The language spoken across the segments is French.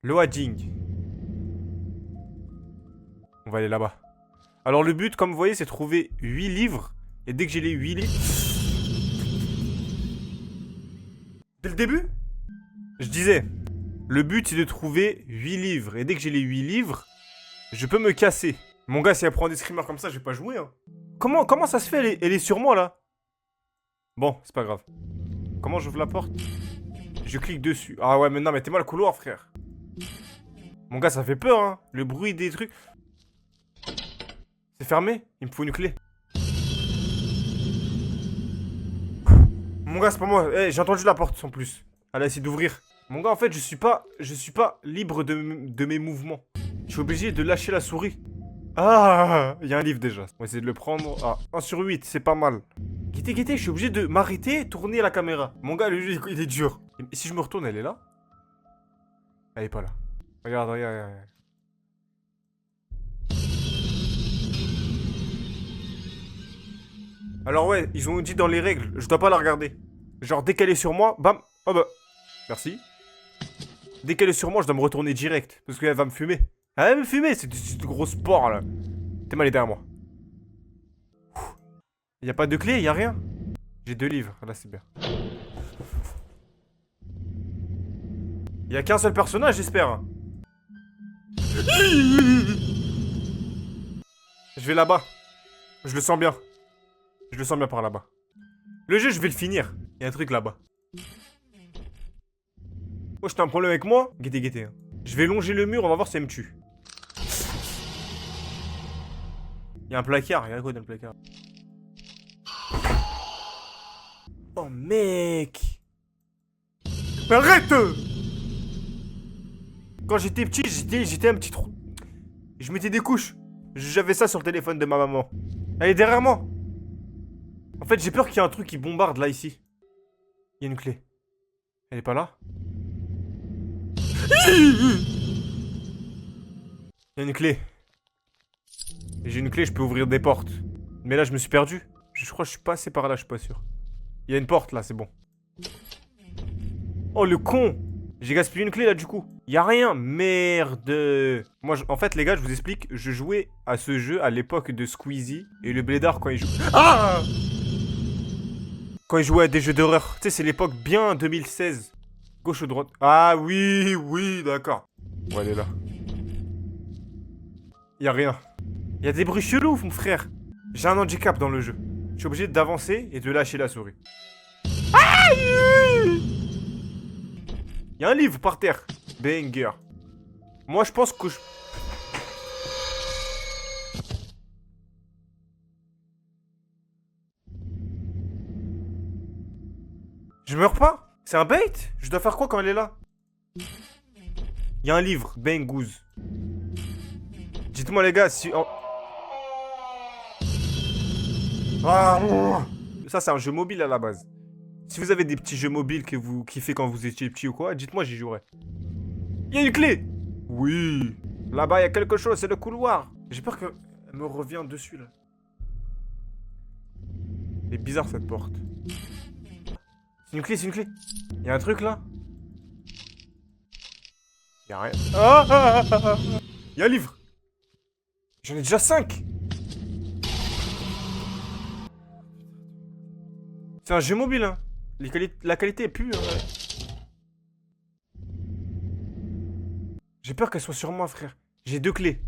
Loading. On va aller là-bas. Alors le but, comme vous voyez, c'est trouver 8 livres. Et dès que j'ai les 8 livres... Dès le début, je disais, le but c'est de trouver 8 livres. Et dès que j'ai les 8 livres, je peux me casser. Mon gars, si elle prend des screamers comme ça, je vais pas jouer. Hein. Comment ça se fait, elle est sur moi là? Bon, c'est pas grave. Comment j'ouvre la porte? Je clique dessus. Ah ouais, mais non, mais t'es mal le couloir, frère. Mon gars, ça fait peur, hein. Le bruit des trucs. C'est fermé? Il me faut une clé. Mon gars, c'est pas moi. Hey, j'ai entendu la porte en plus. Elle a essayé d'ouvrir. Mon gars, en fait, je suis pas libre de mes mouvements. Je suis obligé de lâcher la souris. Ah, il y a un livre déjà. On va essayer de le prendre. Ah, 1 sur 8, c'est pas mal. Guettez, je suis obligé de m'arrêter et tourner la caméra. Mon gars, le jeu, il est dur. Et si je me retourne, elle est là? Elle est pas là. Regarde. Alors ouais, ils ont dit dans les règles, je dois pas la regarder. Genre, dès qu'elle est sur moi, bam. Oh bah, merci. Dès qu'elle est sur moi, je dois me retourner direct. Parce qu'elle va me fumer. Elle va me fumer, c'est du gros sport là. T'es mal derrière moi. Y a pas de clé, y a rien. J'ai 2 livres, là c'est bien. Y a qu'un seul personnage, j'espère. Hein. Je vais là-bas. Je le sens bien. Je le sens bien par là-bas. Le jeu, je vais le finir. Y a un truc là-bas. Oh, j'ai un problème avec moi? Guettez. Hein. Je vais longer le mur, on va voir si elle me tue. Y a un placard, y a quoi dans le placard? Oh mec! Mais arrête! Quand j'étais petit, j'étais un petit trou. Je mettais des couches. J'avais ça sur le téléphone de ma maman. Elle est derrière moi. En fait, j'ai peur qu'il y ait un truc qui bombarde là, ici. Il y a une clé. Elle est pas là? Il y a une clé. J'ai une clé, je peux ouvrir des portes. Mais là, je me suis perdu. Je crois que je suis passé par là, je suis pas sûr. Il y a une porte là, c'est bon. Oh le con! J'ai gaspillé une clé là du coup. Y a rien, merde. Moi, en fait les gars, je vous explique, je jouais à ce jeu à l'époque de Squeezie et le Blédard quand il jouait. Ah! Quand il jouait à des jeux d'horreur. Tu sais, c'est l'époque bien 2016. Gauche ou droite? Ah oui, d'accord. On va aller là. Y a rien. Y a des bruits chelous, mon frère. J'ai un handicap dans le jeu. Je suis obligé d'avancer et de lâcher la souris. Ah! Y a un livre par terre. Banger. Moi, je pense que je... Je meurs pas? C'est un bait? Je dois faire quoi quand elle est là? Y a un livre. Bangouze. Dites-moi les gars si... Oh. Ah, ça, c'est un jeu mobile à la base. Si vous avez des petits jeux mobiles que vous kiffez quand vous étiez petit ou quoi, dites-moi, j'y jouerai. Il y a une clé! Oui! Là-bas, il y a quelque chose, c'est le couloir. J'ai peur qu'elle me revienne dessus, là. Elle est bizarre, cette porte. C'est une clé. Il y a un truc, là? Il y a rien. Il y a un livre. J'en ai déjà 5. C'est un jeu mobile, hein. La qualité est plus... J'ai peur qu'elle soit sur moi, frère. J'ai 2 clés.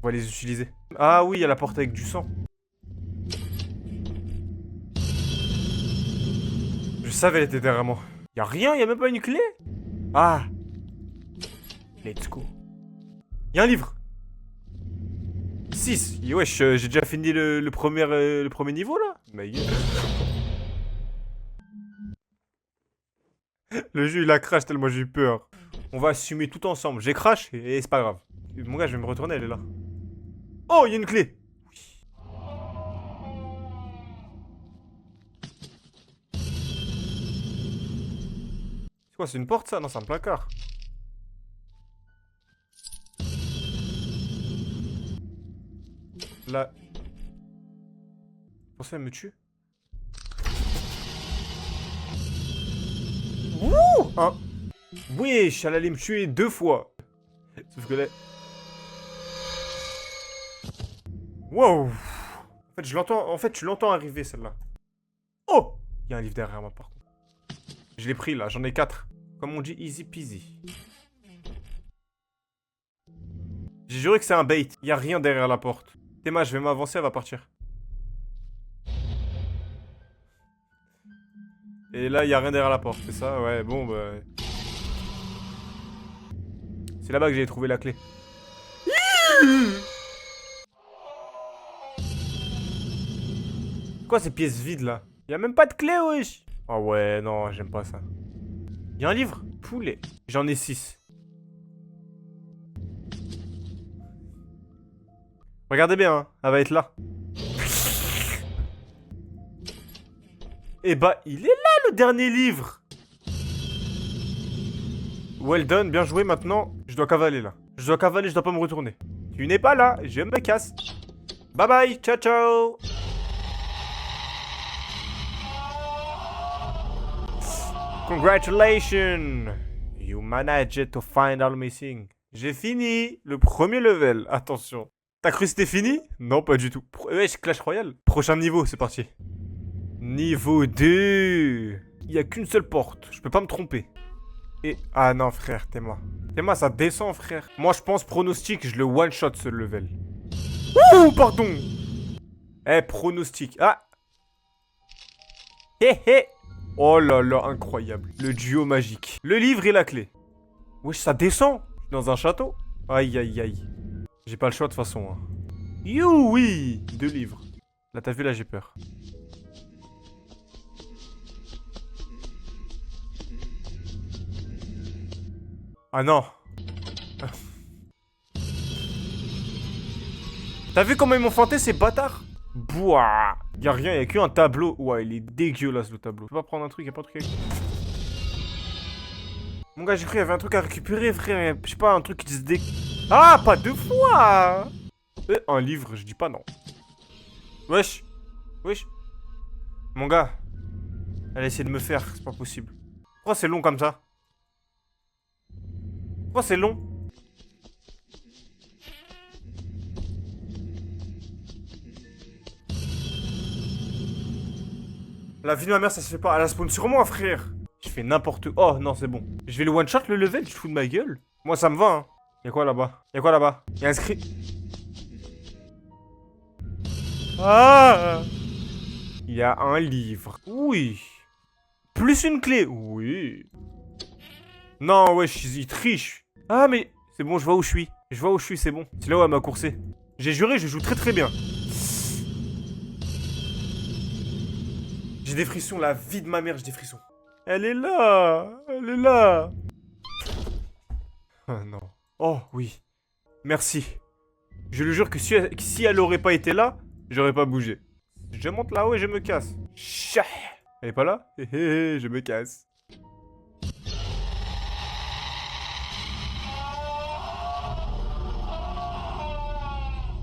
On va les utiliser. Ah oui, il y a la porte avec du sang. Je savais elle était derrière moi. Y a rien, y a même pas une clé. Ah. Let's go. Y a un livre. 6. Wesh, j'ai déjà fini le premier niveau, là. My God. Le jeu, il a crash tellement j'ai eu peur. On va assumer tout ensemble. J'ai crash et c'est pas grave. Mon gars, je vais me retourner, elle est là. Oh, il y a une clé. Oui. C'est quoi, c'est une porte ça? Non, c'est un placard. Là. Vous pensez qu'elle me tue? Ouh! Hein? Wesh, elle allait me tuer 2 fois. Sauf que là... Wow. En fait, je l'entends... En fait, tu l'entends arriver, celle-là. Oh! Il y a un livre derrière moi, par contre. Je l'ai pris, là. J'en ai 4. Comme on dit, easy peasy. J'ai juré que c'est un bait. Il y a rien derrière la porte. Théma, je vais m'avancer, elle va partir. Et là, il y a rien derrière la porte, c'est ça? Ouais, bon, bah... C'est là-bas que j'ai trouvé la clé. Quoi ces pièces vides là? Y'a même pas de clé, wesh. Oh ouais, non, j'aime pas ça. Y'a un livre? Poulet. J'en ai 6. Regardez bien, hein. Elle va être là. Eh bah, il est là le dernier livre. Well done, bien joué maintenant. Je dois cavaler là. Je dois cavaler, je dois pas me retourner. Tu n'es pas là, je me casse. Bye bye, ciao ciao. Congratulations! You managed to find all missing. J'ai fini le premier level. Attention. T'as cru que c'était fini? Non, pas du tout. Wesh, Clash Royale. Prochain niveau, c'est parti. Niveau 2. Il y a qu'une seule porte. Je peux pas me tromper. Et... Ah non, frère, Théma. Théma, ça descend, frère. Moi, je pense pronostic, je le one-shot, ce level. Ouh, pardon. Eh, pronostic. Ah. Hé, hé. Oh là là, incroyable. Le duo magique. Le livre et la clé. Wesh, ça descend. Je suis dans un château. Aïe, aïe, aïe. J'ai pas le choix de toute façon. Hein. You, oui. 2 livres. Là, t'as vu, là, j'ai peur. Ah non. T'as vu comment ils m'ont fanté ces bâtards? Bouah. Y'a rien, y'a qu'un tableau. Ouais, il est dégueulasse le tableau. Je peux pas prendre un truc, y'a pas de truc. Mon gars, j'ai cru qu'il y avait un truc à récupérer, frère. Je sais pas, un truc qui se dé... Ah, pas 2 fois. Un livre, je dis pas non. Wesh. Wesh. Mon gars. Elle essaie de me faire, c'est pas possible. Pourquoi c'est long comme ça? Pourquoi c'est long? La vie de ma mère, ça se fait pas. Elle a spawn sur moi, frère. Je fais n'importe quoi. Oh, non, c'est bon. Je vais le one-shot, le level. Tu te fous de ma gueule? Moi, ça me va, hein. Y'a quoi là-bas? Y'a quoi là-bas? Y'a inscrit. Ah! Y'a un livre. Oui. Plus une clé. Oui. Non, ouais, il triche. Ah, mais c'est bon, je vois où je suis. Je vois où je suis, c'est bon. C'est là où elle m'a coursé. J'ai juré, je joue très très bien. J'ai des frissons, la vie de ma mère, j'ai des frissons. Elle est là. Elle est là. Oh non. Oh oui. Merci. Je le jure que si elle aurait pas été là, j'aurais pas bougé. Je monte là-haut et je me casse. Chah. Elle est pas là? Hé hé, je me casse.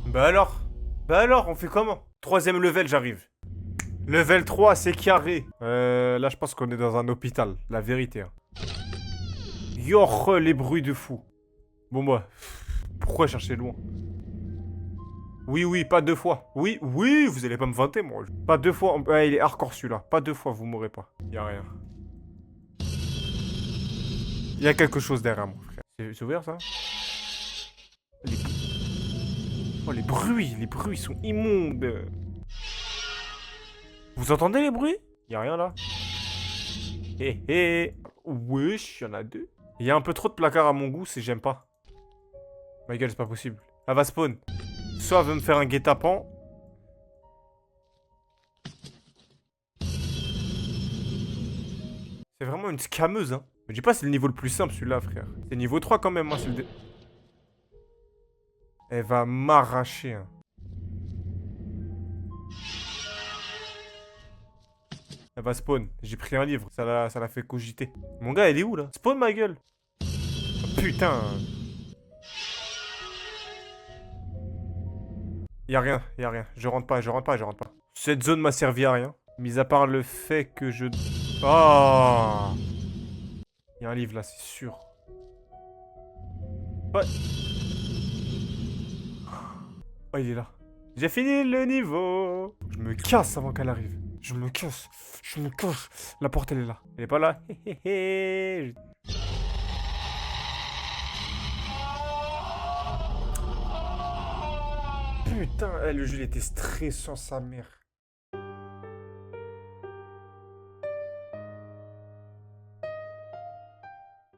Bah alors, on fait comment? 3ème level, j'arrive. Level 3, c'est carré. Là, je pense qu'on est dans un hôpital. La vérité. Hein. Yoch, les bruits de fou. Bon, moi. Pourquoi chercher loin? Oui, oui, pas 2 fois. Oui, oui, vous allez pas me vanter, moi. Pas 2 fois. Ouais, il est hardcore, celui-là. Pas 2 fois, vous mourrez pas. Y'a rien. Y'a quelque chose derrière moi, frère. C'est ouvert, ça? Oh, les bruits sont immondes. Vous entendez les bruits? Y'a rien là. Hé hé. Wesh, y'en a 2. Il y a un peu trop de placards à mon goût, c'est j'aime pas. My gueule, c'est pas possible. Elle va spawn. Soit elle veut me faire un guet-apens. C'est vraiment une scameuse, hein. Je dis pas c'est le niveau le plus simple celui-là, frère. C'est niveau 3 quand même, moi, c'est le... Elle va m'arracher, hein. Elle va spawn. J'ai pris un livre. Ça l'a fait cogiter. Mon gars, elle est où, là? Spawn, ma gueule. Oh, putain. Y'a rien, y'a rien. Je rentre pas. Cette zone m'a servi à rien. Mis à part le fait que je... Oh. Y'a un livre, là, c'est sûr. Ouais. Oh, il est là. J'ai fini le niveau. Je me casse avant qu'elle arrive. Je me casse. Je me casse. La porte, elle est là. Elle est pas là. Putain, le jeu il était stressant, sa mère.